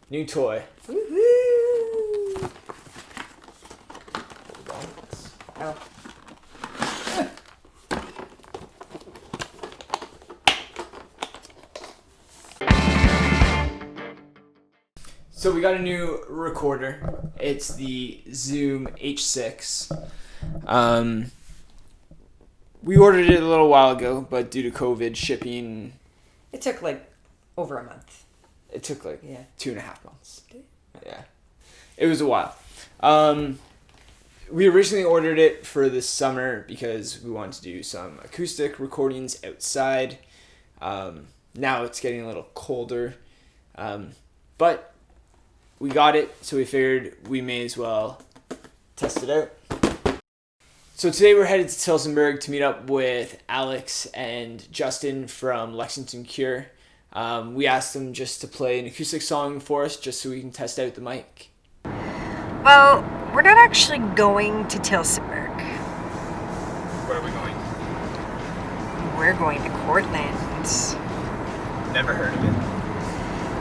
New toy. Woohoo! Oh. So we got a new recorder. It's the Zoom H6. We ordered it a little while ago, but due to COVID shipping, It took like over a month. it took like Yeah. 2.5 months. Yeah. It was a while. We originally ordered it for this summer because we wanted to do some acoustic recordings outside. Now it's getting a little colder. But we got it, so we figured we may as well test it out. So today we're headed to Tillsonburg to meet up with Alex and Justin from Lexington Cure. We asked them just to play an acoustic song for us just so we can test out the mic. Well, we're not actually going to Tillsonburg. Where are we going? We're going to Courtland. Never heard of it.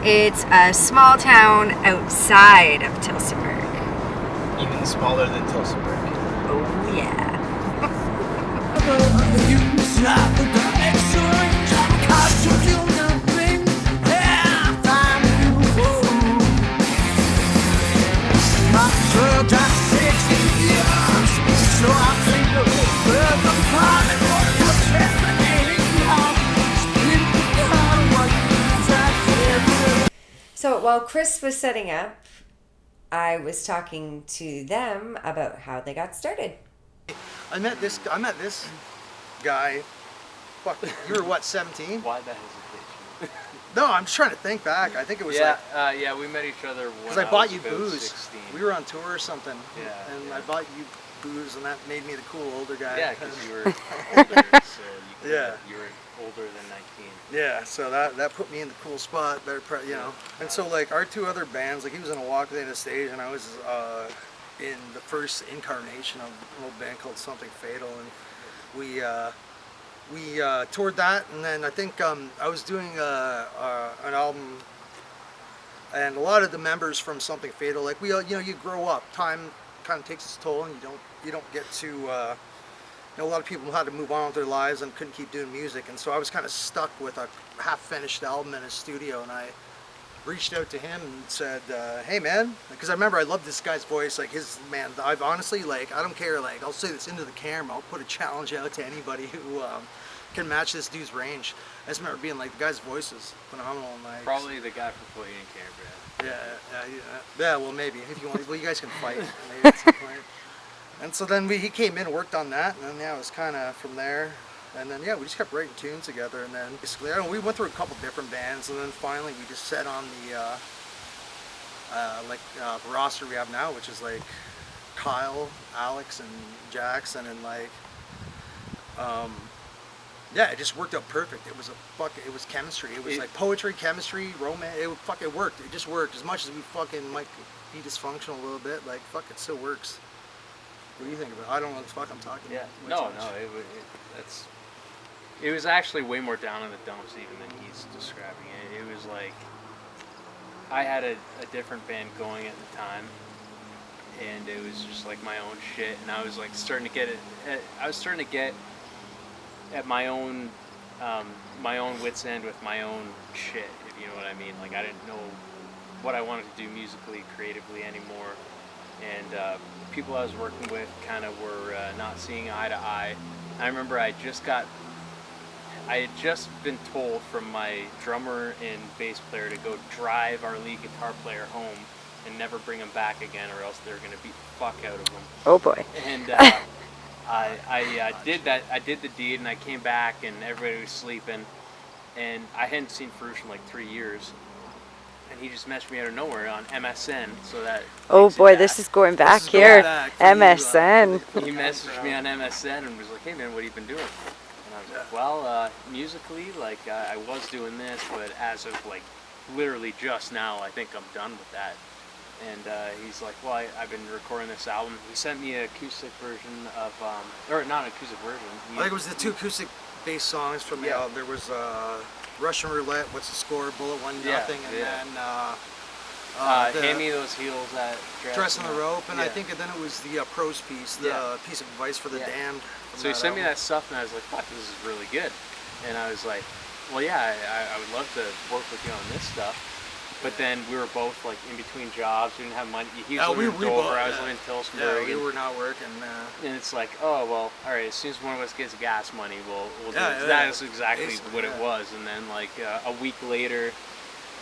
It's a small town outside of Tillsonburg. Even smaller than Tillsonburg. Oh, yeah. So while Chris was setting up, I was talking to them about how they got started. I met this guy. Fuck, you were what, 17? Why the hesitation? No, I'm just trying to think back. I think it was yeah, we met each other when because I bought you about booze. 16. We were on tour or something. Yeah, And yeah. I bought you booze, and that made me the cool older guy. Yeah, because you were older, so you were older than 19. Yeah, so that put me in the cool spot. You know. And so like our two other bands, like he was in a Walk Day the Stage, and I was in the first incarnation of an old band called Something Fatal, and we toured that, and then I think I was doing an album, and a lot of the members from Something Fatal, like you grow up, time kind of takes its toll, and you don't get to. A lot of people had to move on with their lives and couldn't keep doing music, and so I was kind of stuck with a half-finished album in his studio, and I reached out to him and said, "Hey man," because I remember I loved this guy's voice. Like I've honestly, like, I don't care. Like, I'll say this into the camera. I'll put a challenge out to anybody who can match this dude's range. I just remember being like, the guy's voice is phenomenal. And like, Probably the guy from Playing in Canberra. yeah. Well, maybe if you want. Well, you guys can fight maybe at some point. And so then he came in and worked on that, and then it was kind of from there. And then we just kept writing tunes together, and then basically we went through a couple different bands, and then finally we just set on the roster we have now, which is like Kyle, Alex, and Jackson, and like it just worked out perfect. It was chemistry. It was like poetry, chemistry, romance. It worked. It just worked. As much as we fucking might be dysfunctional a little bit, like it still works. What do you think about it? I don't know what the fuck I'm talking about. No, it was actually way more down in the dumps even than he's describing it. It was like I had a different band going at the time, and it was just like my own shit, and I was like starting to get at my own wit's end with my own shit, if you know what I mean. Like I didn't know what I wanted to do musically, creatively anymore, and people I was working with kind of were not seeing eye to eye. I remember I had just been told from my drummer and bass player to go drive our lead guitar player home and never bring him back again, or else they're gonna beat the fuck out of him. Oh boy. And I did that. I did the deed, and I came back, and everybody was sleeping, and I hadn't seen Farouche in like 3 years. And he just messaged me out of nowhere on MSN, so that. Oh boy, this is going back here. MSN. He messaged me on MSN and was like, "Hey man, what have you been doing?" And I was like, "Well, musically, like I was doing this, but as of like literally just now, I think I'm done with that." And he's like, "Well, I've been recording this album." He sent me an acoustic version of, or not an acoustic version. I think it was the two acoustic bass songs from the album. There was Russian Roulette, What's the Score, Bullet 1-0, and then Hand me those heels at Dress on the Rope, and I Yeah. think then it was the prose piece, the piece of advice for the Yeah. damned. So he sent me that stuff, and I was like, "Fuck, this is really good." And I was like, "Well, yeah, I would love to work with you on this stuff." But then we were both like in between jobs, we didn't have money. He was living in Dover, I was living in Tillsonburg. Yeah, we were not working. And it's like, oh well, all right. As soon as one of us gets gas money, we'll do Yeah, it. yeah, That is exactly basically, what it was. And then like a week later,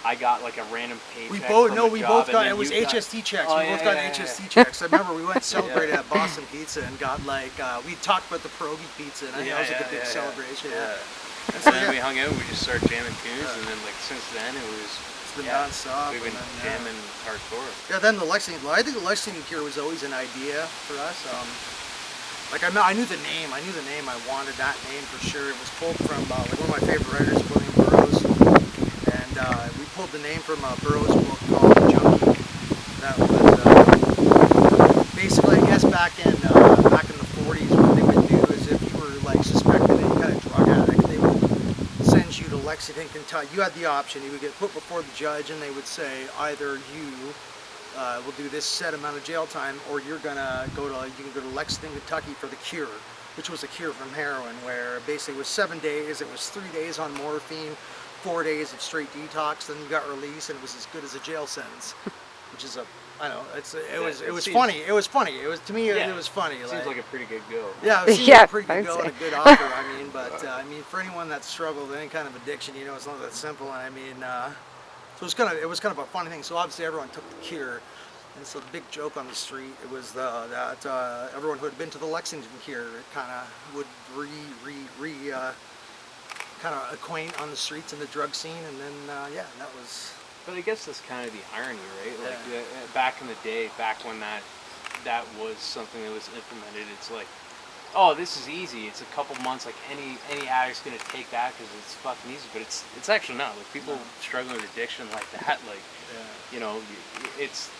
I got like a random paycheck. We from a both job, got and it was then you HST checks. Oh, We yeah, both got yeah, HST yeah. checks. I remember we went and celebrated at Boston Pizza and got like we talked about the pierogi pizza, and I think that was like a big celebration. Yeah. And And so, then yeah, we hung out. We just started jamming tunes, and then like since then it was. it's been nonstop. We've been and then, jamming hardcore. Yeah, then the Lexington. Well, I think the Lexington Cure was always an idea for us. Like I knew the name. I knew the name. I wanted that name for sure. It was pulled from like one of my favorite writers, William Burroughs, and we pulled the name from Burroughs' book called The Junkie. That was basically, I guess, back in the 40s, what they would do is if you were like suspected any kind of drug addict, they would send you to Lexington, Kentucky. You had the option. You would get put before the judge, and they would say either you will do this set amount of jail time, or you can go to Lexington, Kentucky for the cure, which was a cure from heroin, where basically it was 7 days. It was 3 days on morphine, 4 days of straight detox. Then you got released, and it was as good as a jail sentence, which is it was funny. It was funny. It was to me. It was funny. Seems like a pretty good go. Yeah, it seems Yeah, like a pretty good I'd go and a say. good offer. I mean, but I mean, for anyone that's struggled with any kind of addiction, you know, it's not that simple. And I mean, so it was kind of a funny thing. So obviously everyone took the cure, and so the big joke on the street it was that everyone who had been to the Lexington cure kind of would kind of acquaint on the streets and the drug scene, and then that was. But I guess that's kind of the irony, right? Like back in the day, back when that was something that was implemented, it's like, oh, this is easy. It's a couple months. Like any addict's gonna take that because it's fucking easy. But it's actually not. Like people struggling with addiction like that, like you know, it's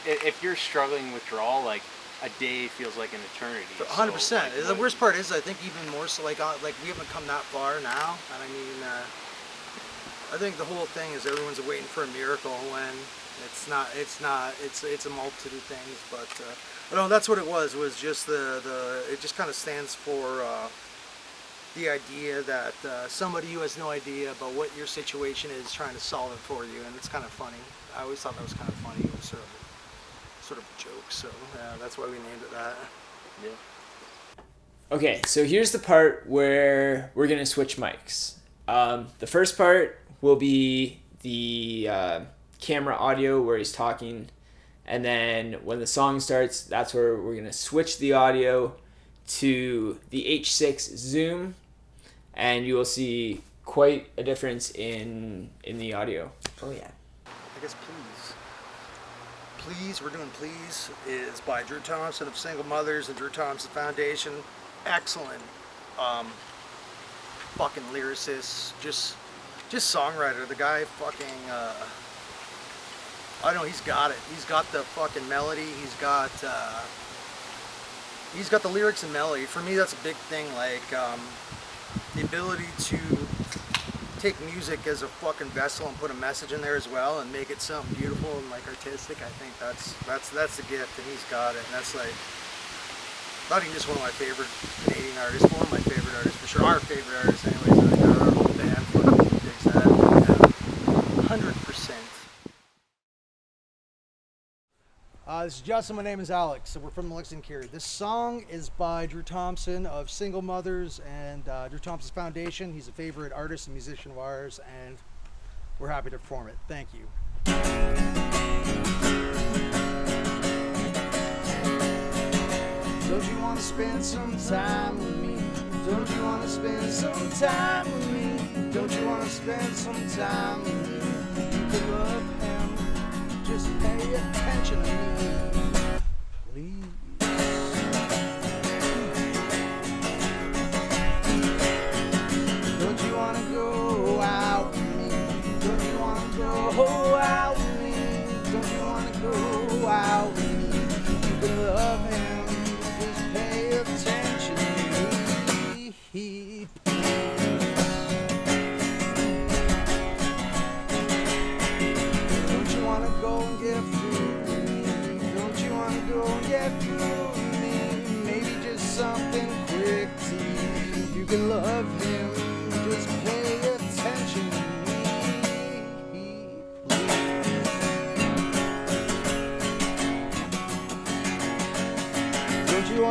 if you're struggling with withdrawal, like a day feels like an eternity. 100%. The worst part is, I think even more so, like we haven't come that far now, and I mean. I think the whole thing is everyone's waiting for a miracle when it's not. It's a multitude of things, but no, that's what it was. Was just it just kind of stands for the idea that somebody who has no idea about what your situation is trying to solve it for you, and it's kind of funny. I always thought that was kind of funny. It was sort of a joke, so that's why we named it that. Yeah. Okay, so here's the part where we're gonna switch mics. The first part will be the camera audio where he's talking, and then when the song starts, that's where we're gonna switch the audio to the H6 zoom, and you will see quite a difference in the audio. Oh yeah. I guess Please, we're doing Please is by Drew Thompson of Single Mothers and Drew Thompson Foundation. Excellent fucking lyricist, just songwriter. The guy fucking I don't know, he's got it. He's got the fucking melody, he's got the lyrics and melody. For me that's a big thing, like the ability to take music as a fucking vessel and put a message in there as well and make it something beautiful and like artistic. I think that's the gift, and he's got it. And that's like not even just one of my favorite Canadian artists, one of my favorite artists for sure. Our favorite artist anyways. I got our whole band fucking digs that. 100%. This is Justin, my name is Alex, so we're from the Lexington Cure. This song is by Drew Thompson of Single Mothers and Drew Thompson's Foundation. He's a favorite artist and musician of ours, and we're happy to perform it. Thank you. Don't you want to spend some time with me? Don't you want to spend some time with me? Don't you want to spend some time with me? You could love him. Just pay attention to me, please. Don't you want to go out with me? Don't you want to go out with me? Don't you want to go out with me? You can love him. Just pay attention to me, please. Don't you want to go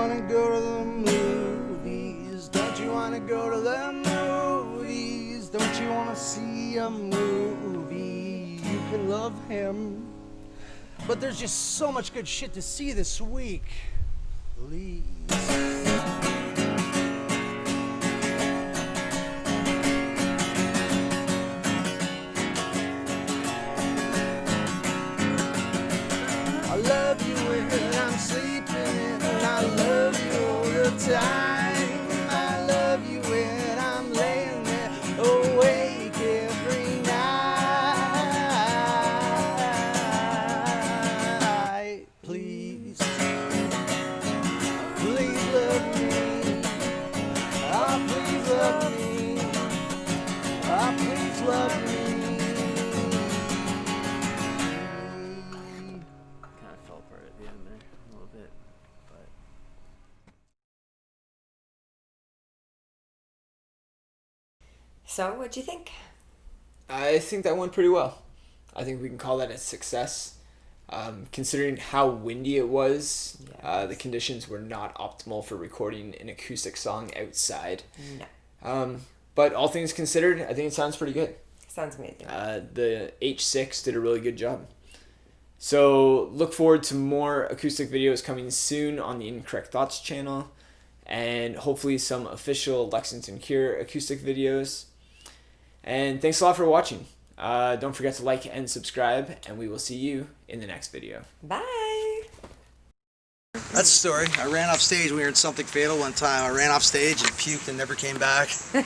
wanna go to the movies? Don't you wanna go to the movies? Don't you wanna see a movie? You can love him. But there's just so much good shit to see this week. Please. I love you when I'm sleeping, and I love you all the time. I love you when I'm laying there awake every night. Please, please love me. Oh, please love me. Oh, please love me. Kind of fell apart at the end there a little bit, but. So, what'd you think? I think that went pretty well. I think we can call that a success. Considering how windy it was, the conditions were not optimal for recording an acoustic song outside. No. But all things considered, I think it sounds pretty good. Sounds amazing. The H6 did a really good job. So look forward to more acoustic videos coming soon on the Incorrect Thoughts channel, and hopefully some official Lexington Cure acoustic videos. And thanks a lot for watching. Don't forget to like and subscribe, and we will see you in the next video. Bye. That's the story. I ran off stage. We were in Something Fatal one time. I ran off stage and puked and never came back.